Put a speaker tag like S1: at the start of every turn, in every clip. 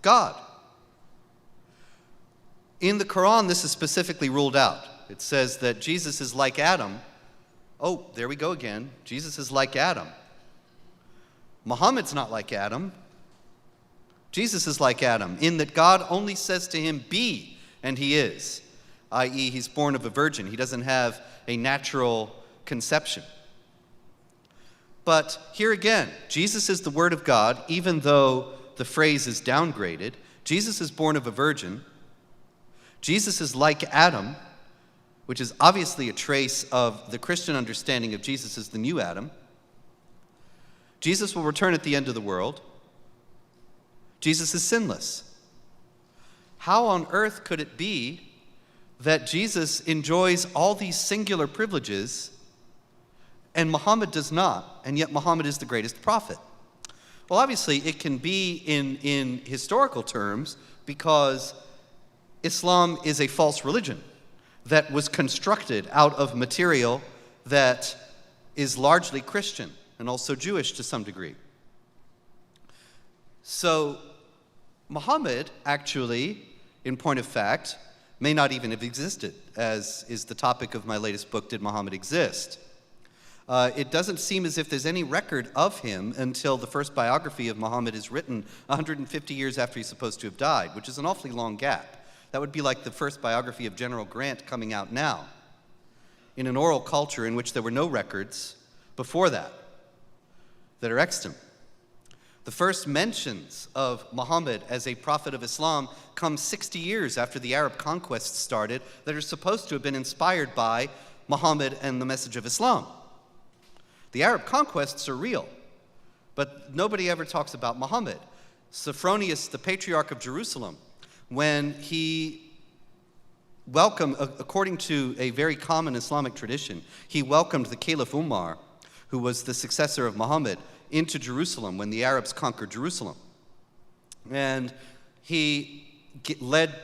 S1: God. In the Quran, this is specifically ruled out. It says that Jesus is like Adam. Oh, there we go again. Jesus is like Adam. Muhammad's not like Adam. Jesus is like Adam, in that God only says to him, be, and he is, i.e., he's born of a virgin. He doesn't have a natural conception. But here again, Jesus is the Word of God, even though the phrase is downgraded. Jesus is born of a virgin. Jesus is like Adam, which is obviously a trace of the Christian understanding of Jesus as the new Adam. Jesus will return at the end of the world. Jesus is sinless. How on earth could it be that Jesus enjoys all these singular privileges and Muhammad does not, and yet Muhammad is the greatest prophet? Well, obviously, it can be in historical terms because Islam is a false religion that was constructed out of material that is largely Christian and also Jewish to some degree. So Muhammad actually, in point of fact, may not even have existed, as is the topic of my latest book, Did Muhammad Exist? It doesn't seem as if there's any record of him until the first biography of Muhammad is written 150 years after he's supposed to have died, which is an awfully long gap. That would be like the first biography of General Grant coming out now, in an oral culture in which there were no records before that are extant. The first mentions of Muhammad as a prophet of Islam come 60 years after the Arab conquest started that are supposed to have been inspired by Muhammad and the message of Islam. The Arab conquests are real, but nobody ever talks about Muhammad. Sophronius, the Patriarch of Jerusalem, when he welcomed, according to a very common Islamic tradition, he welcomed the Caliph Umar, who was the successor of Muhammad, into Jerusalem when the Arabs conquered Jerusalem. And he led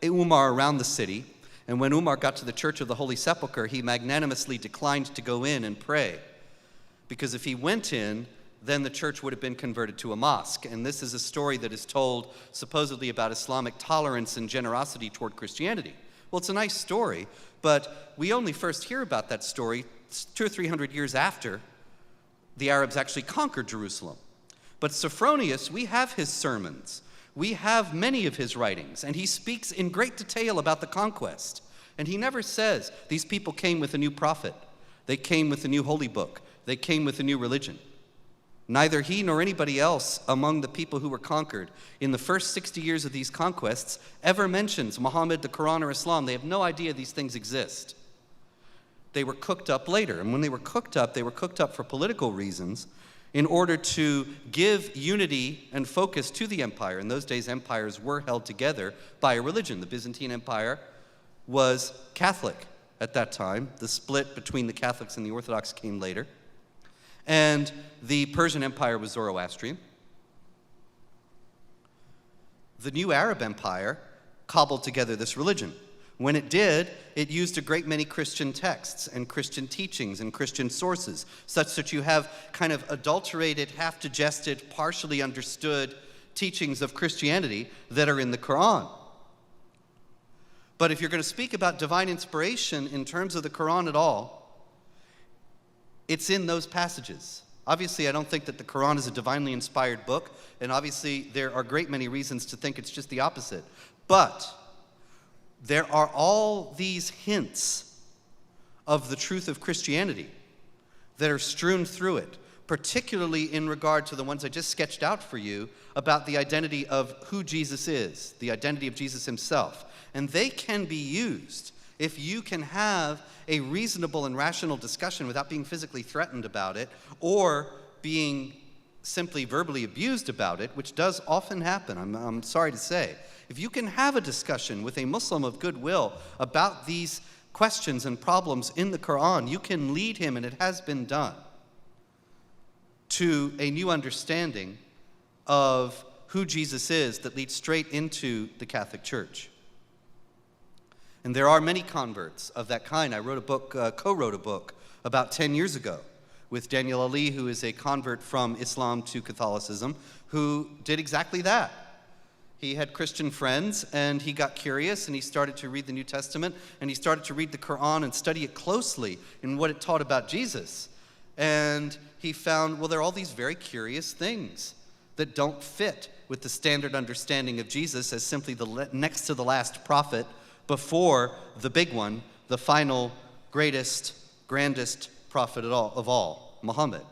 S1: Umar around the city, and when Umar got to the Church of the Holy Sepulchre, he magnanimously declined to go in and pray, because if he went in, then the church would have been converted to a mosque. And this is a story that is told supposedly about Islamic tolerance and generosity toward Christianity. Well, it's a nice story, but we only first hear about that story 200 or 300 years after the Arabs actually conquered Jerusalem. But Sophronius, we have his sermons. We have many of his writings, and he speaks in great detail about the conquest. And he never says, these people came with a new prophet. They came with a new holy book. They came with a new religion. Neither he nor anybody else among the people who were conquered in the first 60 years of these conquests ever mentions Muhammad, the Quran, or Islam. They have no idea these things exist. They were cooked up later, and when they were cooked up for political reasons in order to give unity and focus to the empire. In those days, empires were held together by a religion. The Byzantine Empire was Catholic at that time. The split between the Catholics and the Orthodox came later. And the Persian Empire was Zoroastrian. The new Arab Empire cobbled together this religion. When it did, it used a great many Christian texts and Christian teachings and Christian sources, such that you have kind of adulterated, half-digested, partially understood teachings of Christianity that are in the Quran. But if you're going to speak about divine inspiration in terms of the Quran at all, it's in those passages. Obviously, I don't think that the Quran is a divinely inspired book, and obviously there are a great many reasons to think it's just the opposite. But there are all these hints of the truth of Christianity that are strewn through it, particularly in regard to the ones I just sketched out for you about the identity of who Jesus is, the identity of Jesus himself. And they can be used if you can have a reasonable and rational discussion without being physically threatened about it or being simply verbally abused about it, which does often happen, I'm sorry to say. If you can have a discussion with a Muslim of goodwill about these questions and problems in the Quran, you can lead him, and it has been done, to a new understanding of who Jesus is that leads straight into the Catholic Church. And there are many converts of that kind. I wrote a book, co-wrote a book about 10 years ago with Daniel Ali, who is a convert from Islam to Catholicism, who did exactly that. He had Christian friends, and he got curious, and he started to read the New Testament, and he started to read the Quran and study it closely in what it taught about Jesus. And he found, well, there are all these very curious things that don't fit with the standard understanding of Jesus as simply the next to the last prophet before the big one, the final, greatest, grandest prophet of all, Muhammad.